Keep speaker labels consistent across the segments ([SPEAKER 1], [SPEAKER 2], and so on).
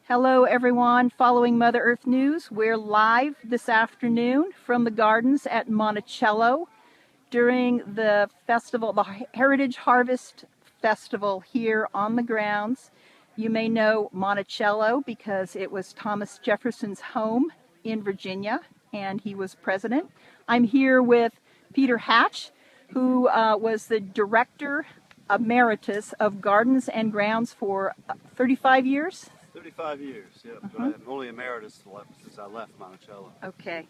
[SPEAKER 1] Hello everyone following Mother Earth News. We're live this afternoon from the gardens at Monticello during the festival, the Heritage Harvest Festival here on the grounds. You may know Monticello because it was Thomas Jefferson's home in Virginia and he was president. I'm here with Peter Hatch, who was the director emeritus of Gardens and Grounds for 35 years.
[SPEAKER 2] 35 years, yeah, but I'm only emeritus since I left Monticello.
[SPEAKER 1] Okay.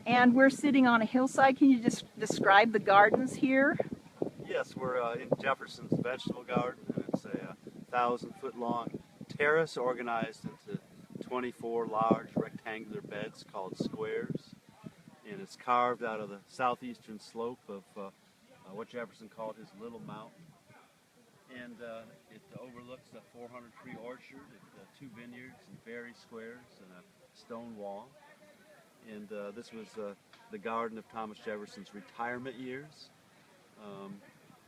[SPEAKER 1] And we're sitting on a hillside. Can you just describe the gardens here?
[SPEAKER 2] Yes, we're in Jefferson's vegetable garden, and it's a 1,000-foot long terrace organized into 24 large rectangular beds called squares. And it's carved out of the southeastern slope of what Jefferson called his Little Mountain. And it overlooks a 400-tree orchard, 2 vineyards and berry squares and a stone wall. And this was the garden of Thomas Jefferson's retirement years.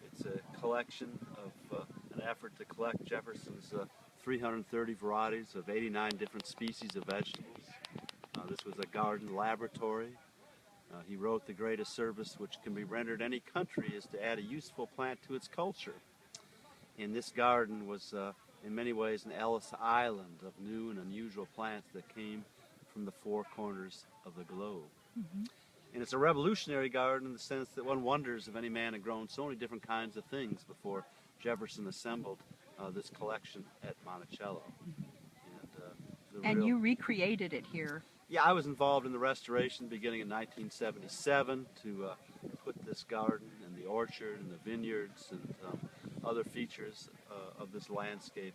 [SPEAKER 2] It's a collection of an effort to collect Jefferson's 330 varieties of 89 different species of vegetables. This was a garden laboratory. He wrote, "The greatest service which can be rendered any country is to add a useful plant to its culture." And this garden was in many ways an Ellis Island of new and unusual plants that came from the 4 corners of the globe. Mm-hmm. And it's a revolutionary garden in the sense that one wonders if any man had grown so many different kinds of things before Jefferson assembled this collection at Monticello.
[SPEAKER 1] And you recreated it here.
[SPEAKER 2] Yeah, I was involved in the restoration beginning in 1977 to put this garden and the orchard and the vineyards and other features of this landscape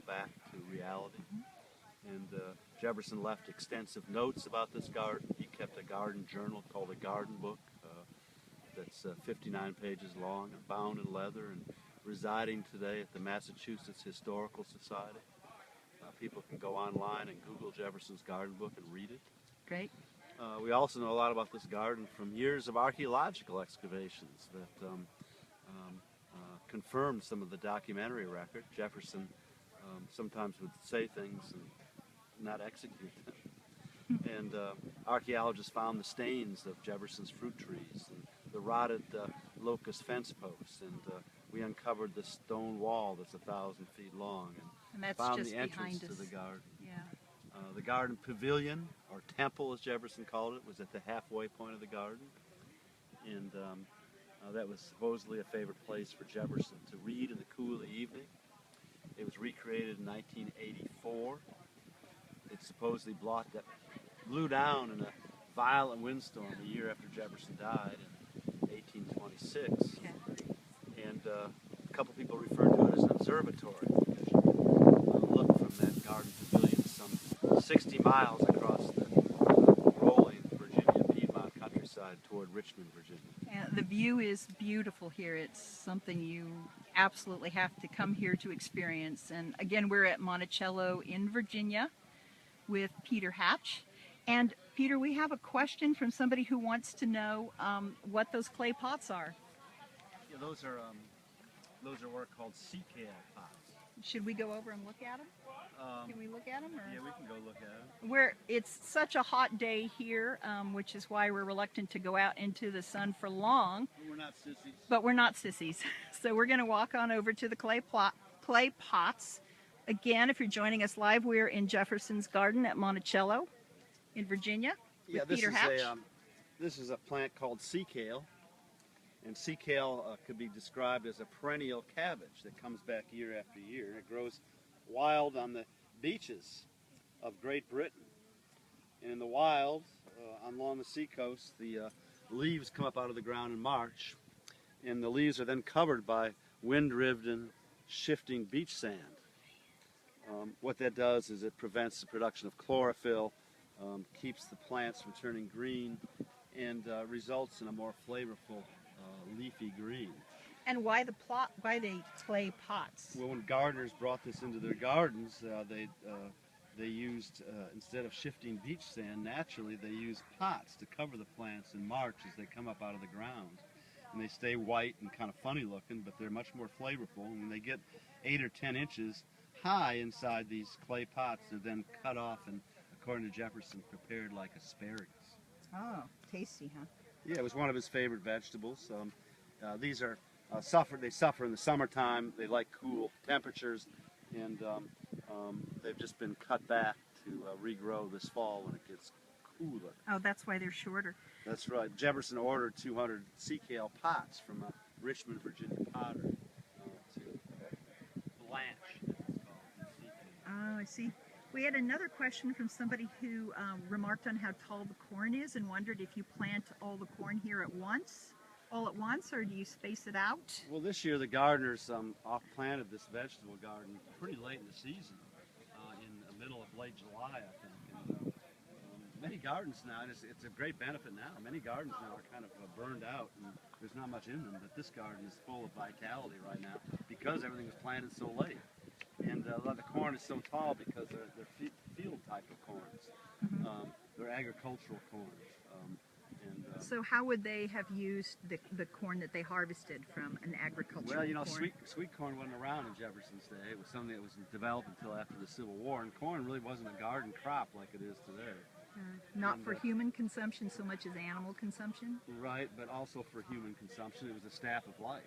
[SPEAKER 2] back to reality. And Jefferson left extensive notes about this garden. He kept a garden journal called a garden book that's 59 pages long and bound in leather and residing today at the Massachusetts Historical Society. People can go online and Google Jefferson's Garden book and read it.
[SPEAKER 1] Great.
[SPEAKER 2] We also know a lot about this garden from years of archaeological excavations that confirmed some of the documentary record. Jefferson sometimes would say things and not execute them. And archaeologists found the stains of Jefferson's fruit trees and the rotted locust fence posts, and we uncovered this stone wall that's 1,000 feet long and
[SPEAKER 1] that's
[SPEAKER 2] found
[SPEAKER 1] just
[SPEAKER 2] the entrance to
[SPEAKER 1] us.
[SPEAKER 2] the garden.
[SPEAKER 1] Yeah.
[SPEAKER 2] The garden pavilion, or temple as Jefferson called it, was at the halfway point of the garden. And that was supposedly a favorite place for Jefferson to read in the cool of the evening. It was recreated in 1984. It supposedly blew down in a violent windstorm the year after Jefferson died in 1826.
[SPEAKER 1] Okay.
[SPEAKER 2] And a couple people referred to it as an observatory because you could look from that garden pavilion some 60 miles across the rolling Virginia Piedmont countryside toward Richmond, Virginia.
[SPEAKER 1] And the view is beautiful here. It's something you absolutely have to come here to experience. And again, we're at Monticello in Virginia with Peter Hatch. And Peter, we have a question from somebody who wants to know what those clay pots are.
[SPEAKER 2] Yeah, those are what are called sea kale pots.
[SPEAKER 1] Should we go over and look at them? Can we look at them? Or?
[SPEAKER 2] Yeah, we can go look at them.
[SPEAKER 1] It's such a hot day here, which is why we're reluctant to go out into the sun for long.
[SPEAKER 2] We're not sissies.
[SPEAKER 1] But we're not sissies. So we're going to walk on over to the clay pots. Again, if you're joining us live, we're in Jefferson's Garden at Monticello in Virginia with Peter Hatch.
[SPEAKER 2] This is a plant called sea kale. And sea kale could be described as a perennial cabbage that comes back year after year. It grows wild on the beaches of Great Britain. And in the wild, along the seacoast, the leaves come up out of the ground in March. And the leaves are then covered by wind-driven, shifting beach sand. What that does is it prevents the production of chlorophyll, keeps the plants from turning green, and results in a more flavorful leafy green.
[SPEAKER 1] And why the clay pots?
[SPEAKER 2] Well, when gardeners brought this into their gardens, they used, instead of shifting beach sand, naturally they used pots to cover the plants in March as they come up out of the ground. And they stay white and kind of funny looking, but they're much more flavorful. And when they get 8 or 10 inches high inside these clay pots. They're then cut off and, according to Jefferson, prepared like asparagus.
[SPEAKER 1] Oh, tasty, huh?
[SPEAKER 2] Yeah, it was one of his favorite vegetables. These are they suffer in the summertime. They like cool temperatures, and they've just been cut back to regrow this fall when it gets cooler.
[SPEAKER 1] Oh, that's why they're shorter.
[SPEAKER 2] That's right. Jefferson ordered 200 sea kale pots from a Richmond, Virginia potter to blanch, as it's called, in sea kale.
[SPEAKER 1] Oh, I see. We had another question from somebody who remarked on how tall the corn is and wondered if you plant all the corn here all at once, or do you space it out?
[SPEAKER 2] Well, this year the gardeners off-planted this vegetable garden pretty late in the season, in the middle of late July, I think. And, many gardens now, and it's a great benefit now, many gardens now are kind of burned out and there's not much in them, but this garden is full of vitality right now because everything was planted so late. And a lot of the corn is so tall because they're field type of corns.
[SPEAKER 1] Mm-hmm.
[SPEAKER 2] They're agricultural corns.
[SPEAKER 1] So how would they have used the corn that they harvested from an agricultural
[SPEAKER 2] Well,
[SPEAKER 1] corn?
[SPEAKER 2] sweet corn wasn't around in Jefferson's day. It was something that was developed until after the Civil War, and corn really wasn't a garden crop like it is today.
[SPEAKER 1] Not for human consumption so much as animal consumption?
[SPEAKER 2] Right, but also for human consumption. It was a staff of life,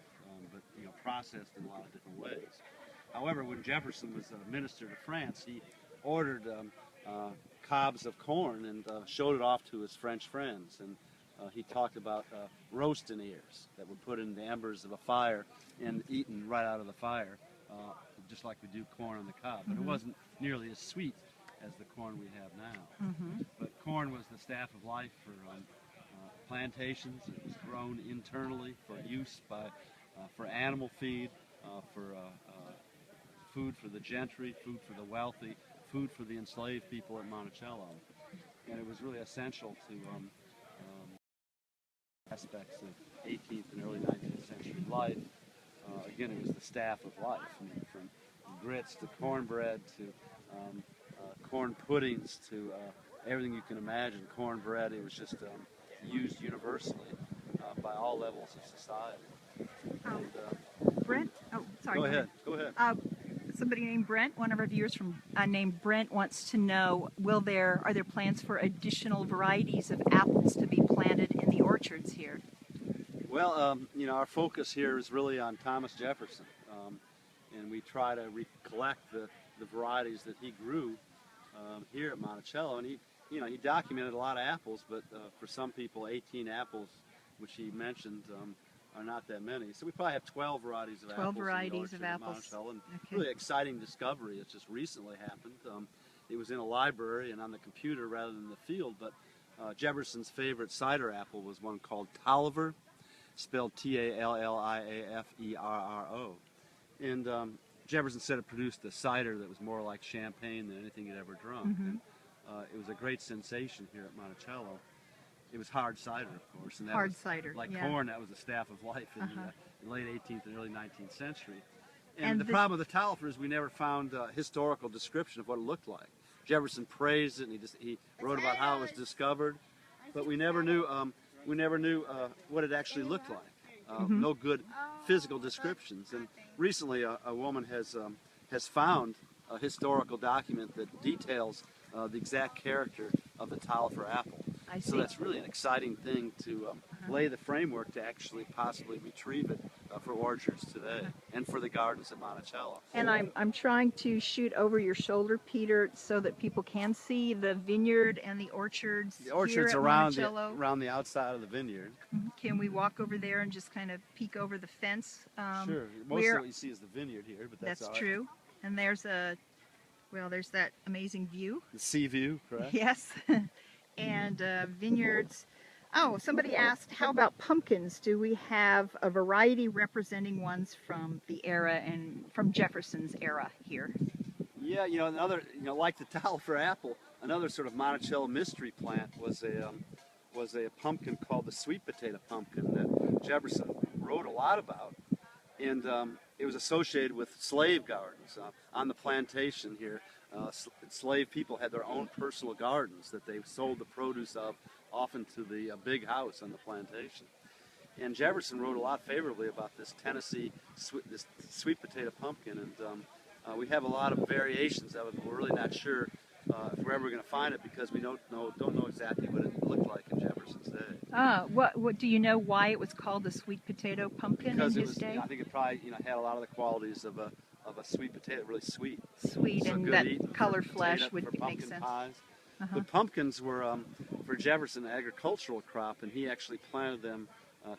[SPEAKER 2] but processed in a lot of different ways. However, when Jefferson was a minister to France, he ordered cobs of corn and showed it off to his French friends. And he talked about roasting ears that were put in the embers of a fire and eaten right out of the fire, just like we do corn on the cob. But it wasn't nearly as sweet as the corn we have now.
[SPEAKER 1] Mm-hmm.
[SPEAKER 2] But corn was the staff of life for plantations. It was grown internally for use for animal feed, for food for the gentry, food for the wealthy, food for the enslaved people at Monticello. And it was really essential to aspects of 18th and early 19th century life. Again, it was the staff of life. I mean, from grits to cornbread to corn puddings to everything you can imagine. Cornbread, it was just used universally by all levels of society.
[SPEAKER 1] Brent? Oh, sorry.
[SPEAKER 2] Go ahead. Go ahead.
[SPEAKER 1] Somebody named Brent, one of our viewers named Brent, wants to know: are there plans for additional varieties of apples to be planted in the orchards here?
[SPEAKER 2] Well, our focus here is really on Thomas Jefferson, and we try to recollect the varieties that he grew here at Monticello. And he documented a lot of apples, but for some people, 18 apples, which he mentioned, are not that many. So we probably have 12 varieties of apples.
[SPEAKER 1] 12 varieties of apples.
[SPEAKER 2] Monticello, and
[SPEAKER 1] okay.
[SPEAKER 2] Really exciting discovery. It's just recently happened. It was in a library and on the computer rather than the field, but Jefferson's favorite cider apple was one called Talifer, spelled Talliaferro. And Jefferson said it produced a cider that was more like champagne than anything he'd ever drunk.
[SPEAKER 1] Mm-hmm.
[SPEAKER 2] It was a great sensation here at Monticello. It was hard cider, of course. And that
[SPEAKER 1] Hard
[SPEAKER 2] was,
[SPEAKER 1] cider,
[SPEAKER 2] like
[SPEAKER 1] yeah.
[SPEAKER 2] corn, that was the staff of life in the late 18th and early 19th century.
[SPEAKER 1] And
[SPEAKER 2] the problem with the Talifer is we never found a historical description of what it looked like. Jefferson praised it, and he wrote about how it was discovered, but we never knew what it actually looked like. No good physical descriptions. And recently, a woman has found a historical document that details the exact character of the Talifer apple.
[SPEAKER 1] I see.
[SPEAKER 2] So that's really an exciting thing to lay the framework to actually possibly retrieve it for orchards today and for the gardens at Monticello.
[SPEAKER 1] And I'm trying to shoot over your shoulder, Peter, so that people can see the vineyard and the orchards.
[SPEAKER 2] The orchards
[SPEAKER 1] here at Monticello.
[SPEAKER 2] around the outside of the vineyard.
[SPEAKER 1] Can we walk over there and just kind of peek over the fence?
[SPEAKER 2] Sure. Most of what you see is the vineyard here, but that's all right.
[SPEAKER 1] true. And there's that amazing view.
[SPEAKER 2] The sea view, correct?
[SPEAKER 1] Yes. And vineyards. Oh, somebody asked, how about pumpkins? Do we have a variety representing ones from the era and from Jefferson's era here?
[SPEAKER 2] Yeah, another, like the Talifer apple, another sort of Monticello mystery plant was a pumpkin called the sweet potato pumpkin that Jefferson wrote a lot about, and it was associated with slave gardens on the plantation here. Slave people had their own personal gardens that they sold the produce of often to the big house on the plantation. And Jefferson wrote a lot favorably about this Tennessee sweet potato pumpkin, and We have a lot of variations of it, but we're really not sure if we're ever going to find it because we don't know exactly what it looked like in Jefferson's day.
[SPEAKER 1] What do you know why it was called the sweet potato pumpkin
[SPEAKER 2] Because
[SPEAKER 1] in
[SPEAKER 2] it
[SPEAKER 1] his
[SPEAKER 2] was,
[SPEAKER 1] day?
[SPEAKER 2] I think it probably had a lot of the qualities of a sweet potato, really sweet.
[SPEAKER 1] Sweet,
[SPEAKER 2] So
[SPEAKER 1] and
[SPEAKER 2] good
[SPEAKER 1] that
[SPEAKER 2] eating
[SPEAKER 1] color
[SPEAKER 2] for
[SPEAKER 1] flesh
[SPEAKER 2] potato,
[SPEAKER 1] would
[SPEAKER 2] for
[SPEAKER 1] make
[SPEAKER 2] pumpkin
[SPEAKER 1] sense.
[SPEAKER 2] pies.
[SPEAKER 1] Uh-huh.
[SPEAKER 2] But pumpkins were for Jefferson an agricultural crop, and he actually planted them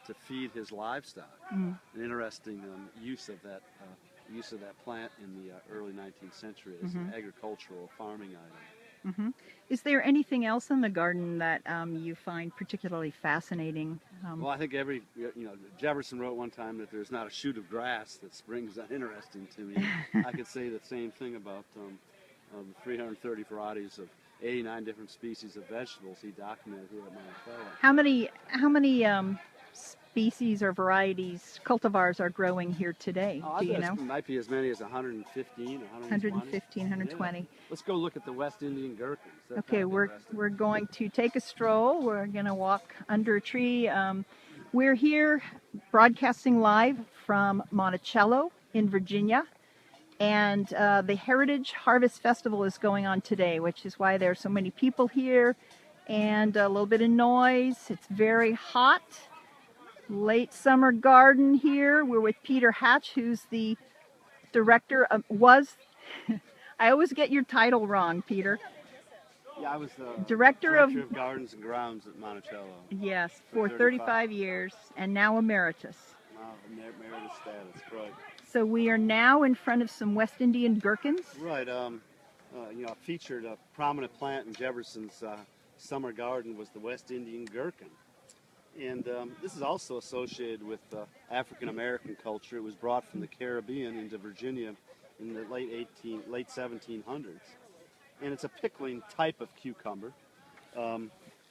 [SPEAKER 2] to feed his livestock.
[SPEAKER 1] Mm.
[SPEAKER 2] An interesting use of that plant in the early 19th century as an agricultural farming item.
[SPEAKER 1] Mm-hmm. Is there anything else in the garden that you find particularly fascinating?
[SPEAKER 2] Well, I think Jefferson wrote one time that there's not a shoot of grass that springs uninteresting to me. I could say the same thing about the 330 varieties of 89 different species of vegetables he documented here at Monticello.
[SPEAKER 1] How many species or varieties, cultivars, are growing here today? Do you know?
[SPEAKER 2] It might be as many as 115 or
[SPEAKER 1] 115, 120.
[SPEAKER 2] Yeah. Let's go look at the West Indiangherkins.
[SPEAKER 1] Okay, we're going to take a stroll. We're going to walk under a tree. We're here broadcasting live from Monticello in Virginia. And the Heritage Harvest Festival is going on today, which is why there are so many people here and a little bit of noise. It's very hot. Late summer garden here. We're with Peter Hatch, who's the director of, I always get your title wrong, Peter.
[SPEAKER 2] Yeah, I was the
[SPEAKER 1] Director of
[SPEAKER 2] Gardens and Grounds at Monticello.
[SPEAKER 1] Yes, for 35 years, and now emeritus.
[SPEAKER 2] Wow, emeritus status, right.
[SPEAKER 1] So we are now in front of some West Indian gherkins.
[SPEAKER 2] Right. Featured a prominent plant in Jefferson's summer garden was the West Indian gherkin. And this is also associated with African American culture. It was brought from the Caribbean into Virginia in the late 1700s. And it's a pickling type of cucumber.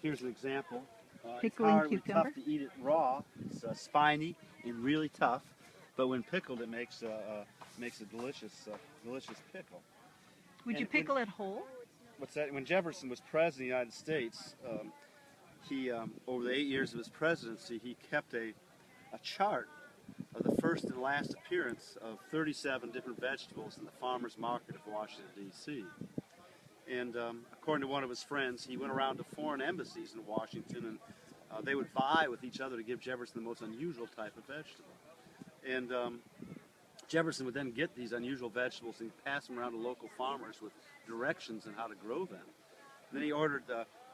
[SPEAKER 2] Here's an example.
[SPEAKER 1] Pickling
[SPEAKER 2] it's
[SPEAKER 1] cucumber.
[SPEAKER 2] Tough to eat it raw. It's spiny and really tough. But when pickled, it makes a delicious pickle.
[SPEAKER 1] Would you pickle it whole?
[SPEAKER 2] What's that? When Jefferson was president of the United States, he over the 8 years of his presidency, he kept a chart of the first and last appearance of 37 different vegetables in the farmers market of Washington, D.C. And according to one of his friends, he went around to foreign embassies in Washington, and they would vie with each other to give Jefferson the most unusual type of vegetable. And Jefferson would then get these unusual vegetables and pass them around to local farmers with directions on how to grow them. And then he ordered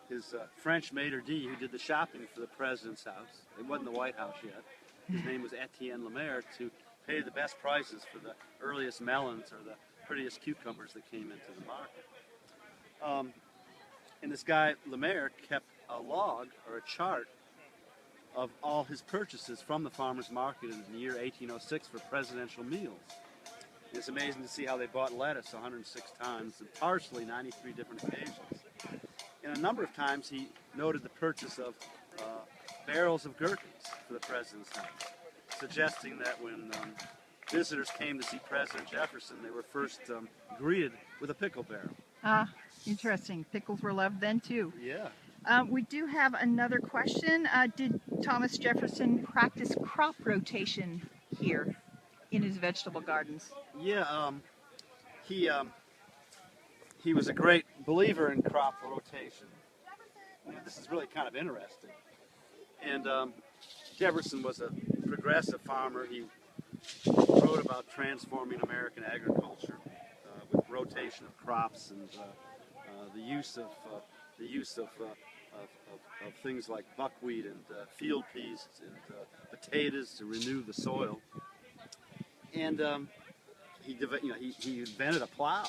[SPEAKER 2] his French maitre d', who did the shopping for the president's house. It wasn't the White House yet. His name was Etienne Lemaire, to pay the best prices for the earliest melons or the prettiest cucumbers that came into the market. And this guy Lemaire kept a log or a chart of all his purchases from the farmers market in the year 1806 for presidential meals. It's amazing to see how they bought lettuce 106 times and parsley 93 different occasions. And a number of times he noted the purchase of barrels of gherkins for the president's house, suggesting that when visitors came to see President Jefferson, they were first greeted with a pickle barrel.
[SPEAKER 1] Ah, interesting. Pickles were loved then too.
[SPEAKER 2] Yeah.
[SPEAKER 1] We do have another question. Did Thomas Jefferson practice crop rotation here in his vegetable gardens?
[SPEAKER 2] Yeah, he was a great believer in crop rotation. This is really kind of interesting. And Jefferson was a progressive farmer. He wrote about transforming American agriculture with rotation of crops and the use of things like buckwheat and field peas and potatoes to renew the soil. And he invented a plow,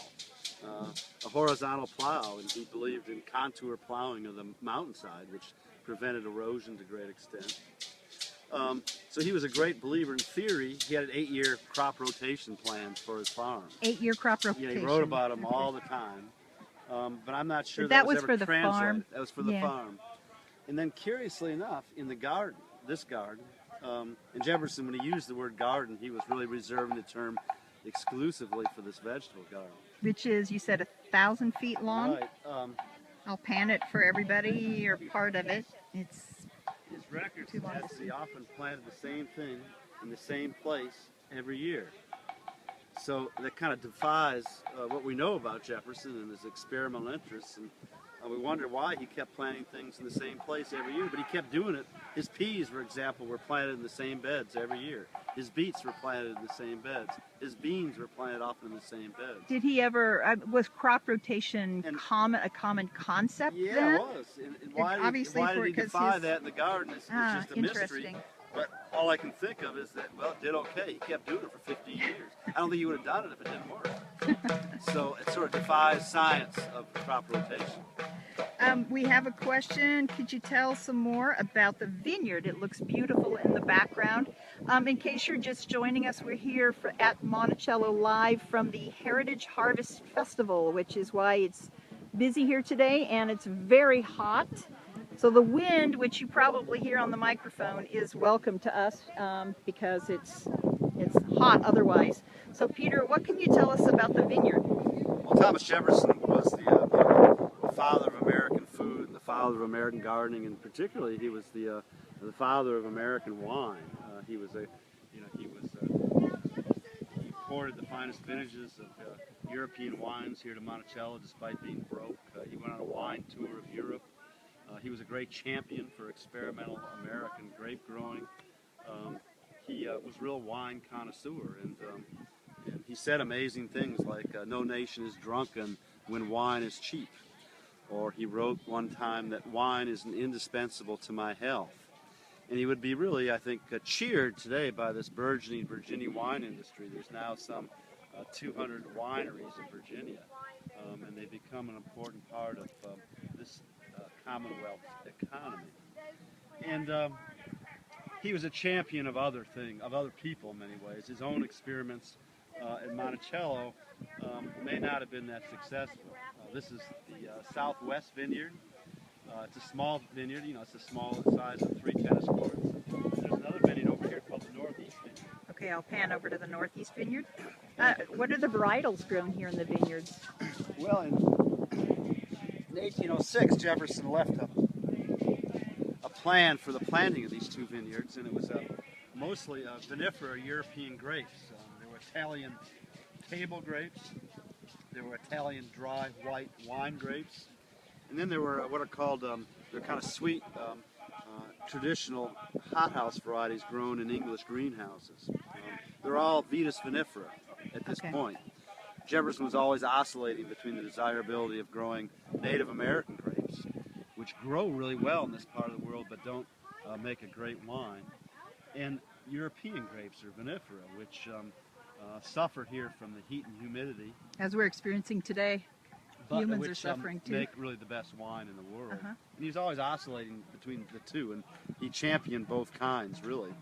[SPEAKER 2] a horizontal plow, and he believed in contour plowing of the mountainside, which prevented erosion to a great extent. So he was a great believer in theory. He had an 8-year crop rotation plan for his farm.
[SPEAKER 1] 8-year crop rotation.
[SPEAKER 2] Yeah, he wrote about them all the time. But I'm not sure
[SPEAKER 1] that
[SPEAKER 2] was
[SPEAKER 1] was
[SPEAKER 2] ever
[SPEAKER 1] for the
[SPEAKER 2] translated.
[SPEAKER 1] farm.
[SPEAKER 2] That was for the farm. And then, curiously enough, in the garden, this garden, and Jefferson, when he used the word garden, he was really reserving the term exclusively for this vegetable garden.
[SPEAKER 1] Which is, you said, 1,000 feet long?
[SPEAKER 2] Right.
[SPEAKER 1] I'll pan it for everybody, or part of it. It's
[SPEAKER 2] his record says he often planted the same thing in the same place every year. So that kind of defies what we know about Jefferson and his experimental interests. And we wonder why he kept planting things in the same place every year, but he kept doing it. His peas, for example, were planted in the same beds every year. His beets were planted in the same beds. His beans were planted often in the same beds.
[SPEAKER 1] Did he ever, was crop rotation a common concept
[SPEAKER 2] Yeah,
[SPEAKER 1] then?
[SPEAKER 2] it was. And why did he defy that in the garden? It's just a mystery. But all I can think of is that, well, it did okay. He kept doing it for 50 years. I don't think he would have done it if it didn't work. So it sort of defies science of crop rotation.
[SPEAKER 1] We have a question. Could you tell some more about the vineyard? It looks beautiful in the background. In case you're just joining us, we're here at Monticello live from the Heritage Harvest Festival, which is why it's busy here today, and it's very hot. So the wind, which you probably hear on the microphone, is welcome to us because it's hot otherwise. So Peter, what can you tell us about the vineyard?
[SPEAKER 2] Well, Thomas Jefferson was the father of American food, the father of American gardening, and particularly he was the father of American wine. He imported the finest vintages of European wines here to Monticello, despite being broke. He went on a wine tour of Europe. He was a great champion for experimental American grape growing. He was a real wine connoisseur, and he said amazing things like, "No nation is drunken when wine is cheap." Or he wrote one time that wine is indispensable to my health. And he would be really, I think, cheered today by this burgeoning Virginia wine industry. There's now some 200 wineries in Virginia, and they become an important part of this Commonwealth economy. And he was a champion of other people in many ways. His own experiments at Monticello may not have been that successful. This is the Southwest Vineyard. It's a small vineyard, it's the small size of 3 tennis courts. There's another vineyard over here called the Northeast Vineyard.
[SPEAKER 1] Okay, I'll pan over to the Northeast Vineyard. What are the varietals grown here in the vineyards?
[SPEAKER 2] Well, in 1806, Jefferson left a plan for the planting of these 2 vineyards, and it was mostly vinifera European grapes. There were Italian table grapes, there were Italian dry white wine grapes, and then there were what are called, they're kind of sweet, traditional hothouse varieties grown in English greenhouses. They're all Vitis vinifera at this point. Jefferson was always oscillating between the desirability of growing Native American grapes, which grow really well in this part of the world but don't make a great wine, and European grapes, or vinifera, which suffer here from the heat and humidity.
[SPEAKER 1] As we're experiencing today, humans are suffering too.
[SPEAKER 2] Make really the best wine in the world. And he's always oscillating between the two, and he championed both kinds, really.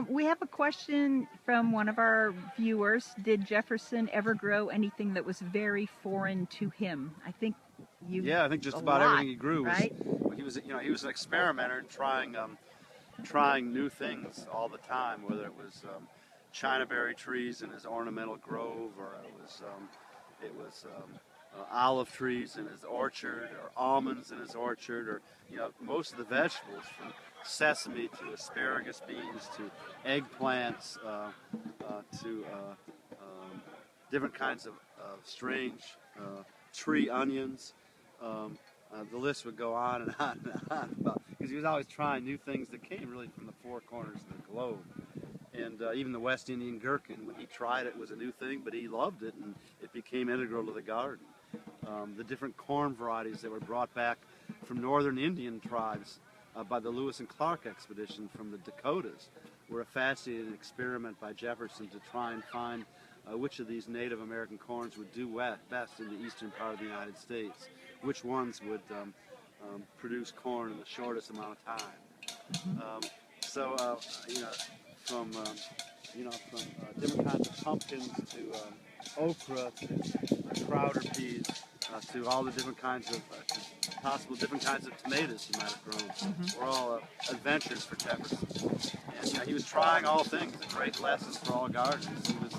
[SPEAKER 1] We have a question from one of our viewers. Did Jefferson ever grow anything that was very foreign to him? I think
[SPEAKER 2] I think just about everything he grew was, right? He was an experimenter, trying new things all the time, whether it was chinaberry trees in his ornamental grove, or it was olive trees in his orchard, or almonds in his orchard, or most of the vegetables, from sesame to asparagus beans to eggplants to different kinds of strange tree onions. The list would go on and on and on, because he was always trying new things that came really from the 4 corners of the globe. And even the West Indiangherkin, when he tried it, was a new thing, but he loved it, and it became integral to the garden. The different corn varieties that were brought back from northern Indian tribes by the Lewis and Clark expedition from the Dakotas were a fascinating experiment by Jefferson to try and find which of these Native American corns would do best in the eastern part of the United States, which ones would produce corn in the shortest amount of time. From different kinds of pumpkins to okra to crowder peas to all the different kinds of different kinds of tomatoes he might have grown. Were all adventures for Jefferson. And he was trying all things, a great lesson for all gardeners. He was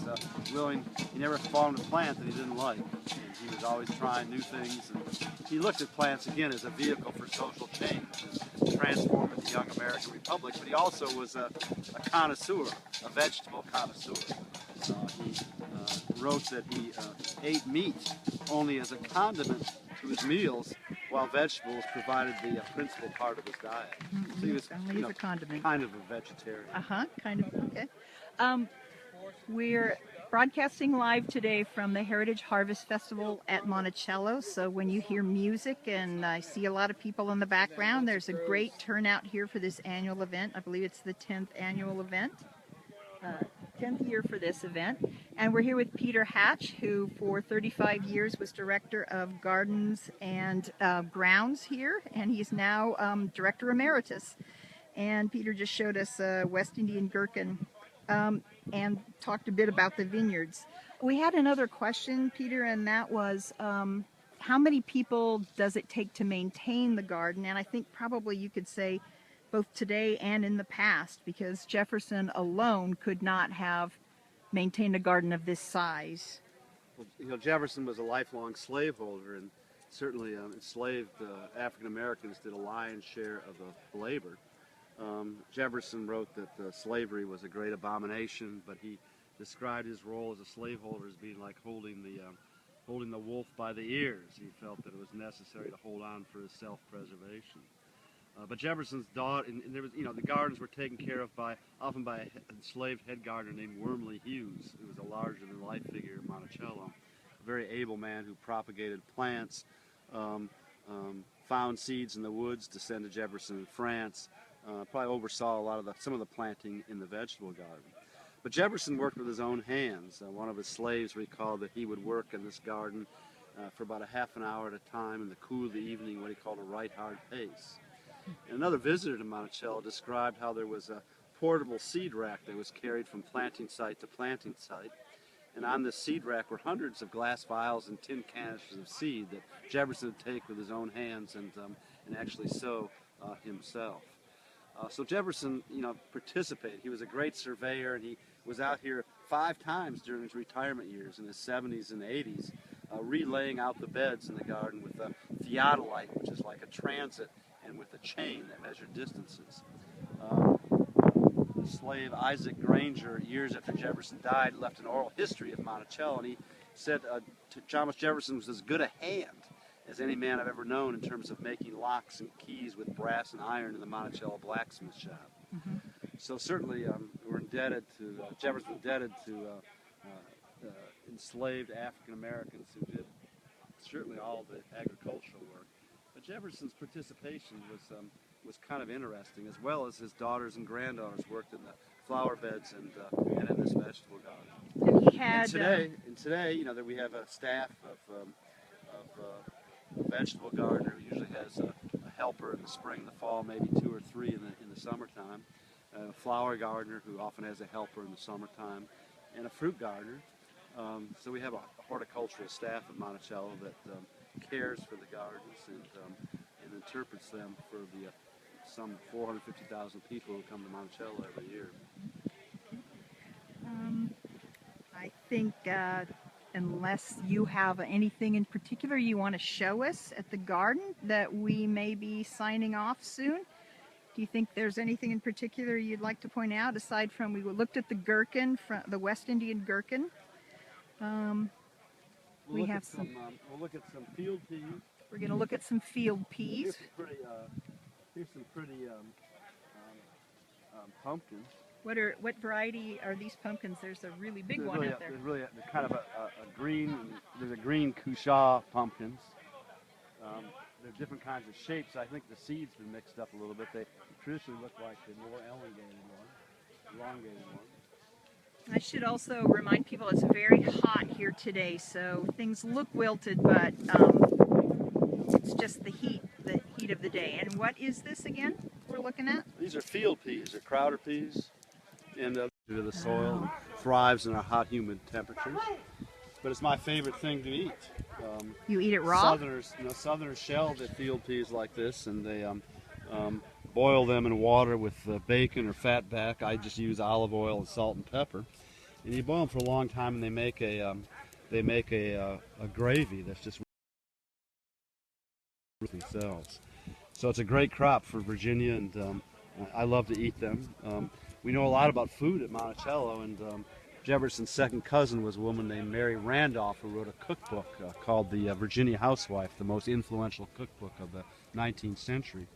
[SPEAKER 2] he never farmed a plant that he didn't like. And he was always trying new things. And he looked at plants, again, as a vehicle for social change, and transforming the young American Republic, but he also was a connoisseur, a vegetable connoisseur. He wrote that he ate meat only as a condiment to his meals, while vegetables provided the principal part of his diet. So he was,
[SPEAKER 1] Only as a condiment.
[SPEAKER 2] kind of a vegetarian.
[SPEAKER 1] Kind of. Okay. We're broadcasting live today from the Heritage Harvest Festival at Monticello. So when you hear music, and I see a lot of people in the background, there's a great turnout here for this annual event. I believe it's the 10th annual event. 10th year for this event. And we're here with Peter Hatch, who for 35 years was Director of Gardens and Grounds here, and he's now Director Emeritus. And Peter just showed us West Indiangherkin and talked a bit about the vineyards. We had another question, Peter, and that was how many people does it take to maintain the garden? And I think probably you could say both today and in the past, because Jefferson alone could not have maintained a garden of this size.
[SPEAKER 2] Well, Jefferson was a lifelong slaveholder, and certainly enslaved African Americans did a lion's share of the labor. Jefferson wrote that slavery was a great abomination, but he described his role as a slaveholder as being like holding the wolf by the ears. He felt that it was necessary to hold on for his self-preservation. But Jefferson's daughter, and there was, the gardens were taken care of often by an enslaved head gardener named Wormley Hughes, who was a larger-than-life figure in Monticello, a very able man who propagated plants, found seeds in the woods to send to Jefferson in France, probably oversaw some of the planting in the vegetable garden. But Jefferson worked with his own hands. One of his slaves recalled that he would work in this garden for about a half an hour at a time in the cool of the evening, what he called a right hard pace. And another visitor to Monticello described how there was a portable seed rack that was carried from planting site to planting site. And on this seed rack were hundreds of glass vials and tin canisters of seed that Jefferson would take with his own hands and actually sow himself. So Jefferson, participated. He was a great surveyor, and he was out here 5 times during his retirement years in his 70s and 80s, relaying out the beds in the garden with a theodolite, which is like a transit, and with a chain that measured distances. The slave Isaac Granger, years after Jefferson died, left an oral history of Monticello, and he said Thomas Jefferson was as good a hand as any man I've ever known in terms of making locks and keys with brass and iron in the Monticello blacksmith shop. Mm-hmm. So certainly we're indebted to, Jefferson indebted to enslaved African Americans who did certainly all the agricultural work. But Jefferson's participation was kind of interesting, as well as his daughters and granddaughters worked in the flower beds and in this vegetable garden.
[SPEAKER 1] And he had
[SPEAKER 2] and today, that we have a staff of a vegetable gardener who usually has a helper in the spring, the fall, maybe 2 or 3 in the summertime. A flower gardener who often has a helper in the summertime, and a fruit gardener. So we have a horticultural staff at Monticello that cares for the gardens and interprets them for the some 450,000 people who come to Monticello every year.
[SPEAKER 1] I think unless you have anything in particular you want to show us at the garden, that we may be signing off soon. Do you think there's anything in particular you'd like to point out, aside from we looked at the gherkin, the West Indiangherkin?
[SPEAKER 2] We'll look at some field peas.
[SPEAKER 1] We're going to look at some field peas.
[SPEAKER 2] Here's some pretty pumpkins.
[SPEAKER 1] What variety are these pumpkins? There's a really big one out there.
[SPEAKER 2] They're kind of a green. There's a green Cushaw pumpkins. They're different kinds of shapes. I think the seeds been mixed up a little bit. They traditionally look like the more elongated one.
[SPEAKER 1] I should also remind people it's very hot here today, so things look wilted, but it's just the heat of the day. And what is this again we're looking at?
[SPEAKER 2] These are field peas. They're Crowder peas, and due to the soil, thrives in our hot, humid temperatures. But it's my favorite thing to eat.
[SPEAKER 1] You eat it raw?
[SPEAKER 2] Southerners shell the field peas like this, and they boil them in water with bacon or fat back. I just use olive oil and salt and pepper. And you boil them for a long time, and they make a gravy that's just themselves. So it's a great crop for Virginia, and I love to eat them. We know a lot about food at Monticello, and Jefferson's second cousin was a woman named Mary Randolph, who wrote a cookbook called the Virginia Housewife, the most influential cookbook of the 19th century.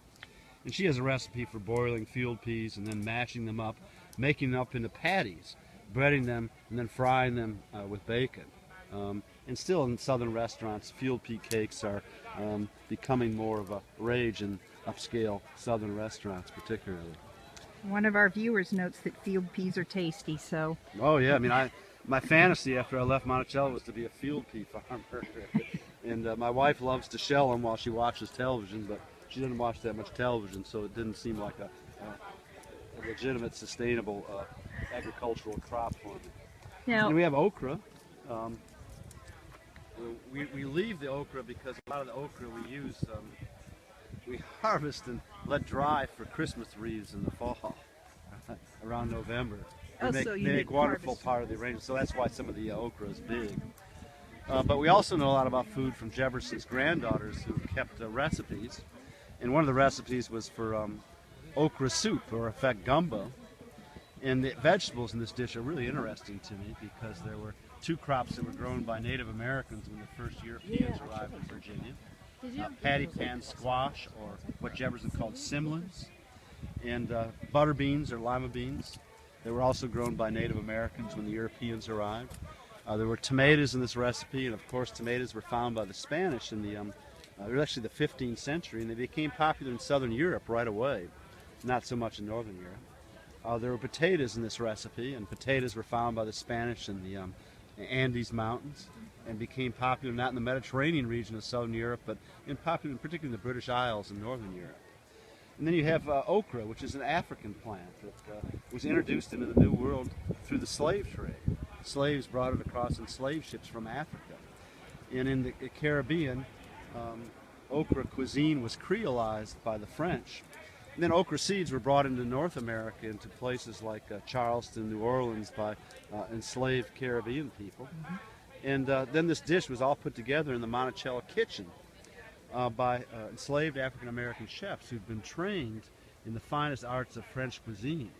[SPEAKER 2] And she has a recipe for boiling field peas and then mashing them up, making them up into patties, breading them, and then frying them with bacon. And still in southern restaurants, field pea cakes are becoming more of a rage in upscale southern restaurants particularly.
[SPEAKER 1] One of our viewers notes that field peas are tasty, so.
[SPEAKER 2] Oh yeah, I mean, my fantasy after I left Monticello was to be a field pea farmer. And my wife loves to shell them while she watches television, but she doesn't watch that much television, so it didn't seem like a legitimate, sustainable agricultural crop for me.
[SPEAKER 1] Now,
[SPEAKER 2] and we have okra. We leave the okra because a lot of the okra we use, we harvest and let dry for Christmas wreaths in the fall, around November. They make wonderful part of the arrangement, so that's why some of the okra is big. But we also know a lot about food from Jefferson's granddaughters who kept recipes. And one of the recipes was for okra soup, or in fact gumbo. And the vegetables in this dish are really interesting to me because there were two crops that were grown by Native Americans when the first Europeans arrived in Virginia. Patty pan squash, or what Jefferson called simlins, and butter beans or lima beans. They were also grown by Native Americans when the Europeans arrived. There were tomatoes in this recipe, and of course tomatoes were found by the Spanish in the actually the 15th century, and they became popular in southern Europe right away, not so much in northern Europe. There were potatoes in this recipe, and potatoes were found by the Spanish in the Andes Mountains and became popular not in the Mediterranean region of southern Europe, but particularly in the British Isles in northern Europe. And then you have okra, which is an African plant that was introduced into the New World through the slave trade. Slaves brought it across in slave ships from Africa. And in the Caribbean, okra cuisine was creolized by the French. And then okra seeds were brought into North America, into places like Charleston, New Orleans, by enslaved Caribbean people. And then this dish was all put together in the Monticello kitchen by enslaved African-American chefs who'd been trained in the finest arts of French cuisine.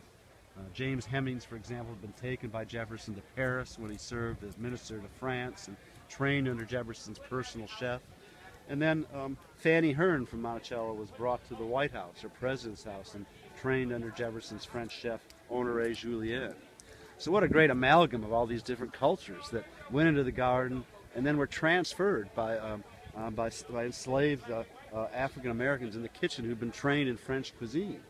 [SPEAKER 2] James Hemings, for example, had been taken by Jefferson to Paris when he served as minister to France and trained under Jefferson's personal chef. And then Fanny Hearn from Monticello was brought to the White House, or President's House, and trained under Jefferson's French chef, Honoré Julien. So what a great amalgam of all these different cultures that went into the garden and then were transferred by enslaved African Americans in the kitchen who'd been trained in French cuisine.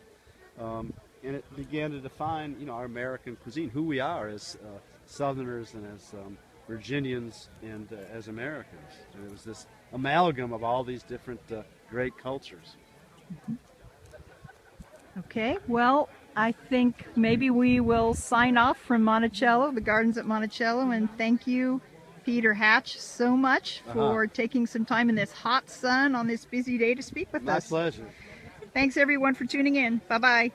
[SPEAKER 2] And it began to define, our American cuisine, who we are as Southerners and as Virginians and as Americans. And it was this amalgam of all these different great cultures.
[SPEAKER 1] Okay, well, I think maybe we will sign off from Monticello, the gardens at Monticello, and thank you, Peter Hatch, so much for taking some time in this hot sun on this busy day to speak with us.
[SPEAKER 2] My pleasure.
[SPEAKER 1] Thanks everyone for tuning in. Bye-bye.